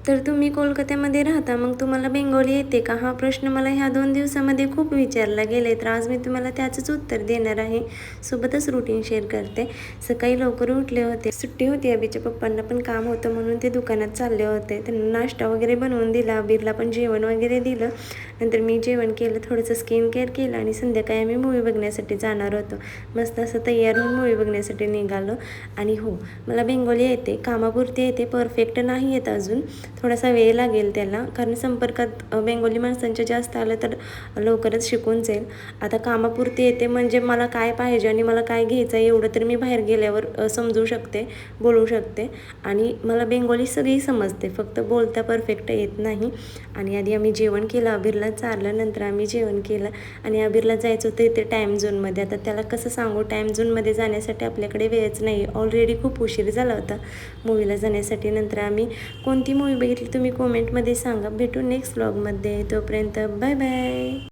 तर तुम्ही कोलकात्यामध्ये राहता, मग तुम्हाला बेंगोली येते का? हा प्रश्न मला ह्या 2 दिवसामध्ये खूप विचारला गेला आहे. तर आज मी तुम्हाला त्याचंच उत्तर देणार आहे. सोबतच रुटीन शेअर करते. सकाळी लवकर उठले होते. सुट्टी होती, अभिच्या पप्पांना पण काम होतं म्हणून ते दुकानात चालले होते. त्यांना नाश्ता वगैरे बनवून दिला. अभिरला पण जेवण वगैरे दिलं. नंतर मी जेवण केलं, थोडंसं स्किन केअर केलं आणि संध्याकाळी आम्ही मूव्ही बघण्यासाठी जाणार होतो. मस्त असं तयार होऊन मूव्ही बघण्यासाठी निघालो. आणि हो, मला बेंगोली येते, कामापुरती येते, परफेक्ट नाही येत अजून. थोडासा वेळ लागेल त्याला, कारण संपर्कात बेंगोली माणसांच्या जास्त आलं तर लवकरच शिकून जाईल. आता कामापुरती येते म्हणजे मला काय पाहिजे आणि मला काय घ्यायचं आहे एवढं तर मी बाहेर गेल्यावर समजू शकते, बोलू शकते. आणि मला बेंगोली सगळी समजते, फक्त बोलता परफेक्ट येत नाही. आणि आधी आम्ही जेवण केलं, अभिरला चारलं, नंतर आम्ही जेवण केलं. आणि अभिरला जायचं होतं इथे टाईम झोनमध्ये. आता त्याला कसं सांगू, टाईम झोनमध्ये जाण्यासाठी आपल्याकडे वेळच नाही. ऑलरेडी खूप उशीर झाला होता मूवीला जाण्यासाठी. नंतर आम्ही कोणती मूवी बघितली तुम्ही कमेंटमध्ये सांगा. भेटू नेक्स्ट व्लॉगमध्ये. तोपर्यंत बाय बाय.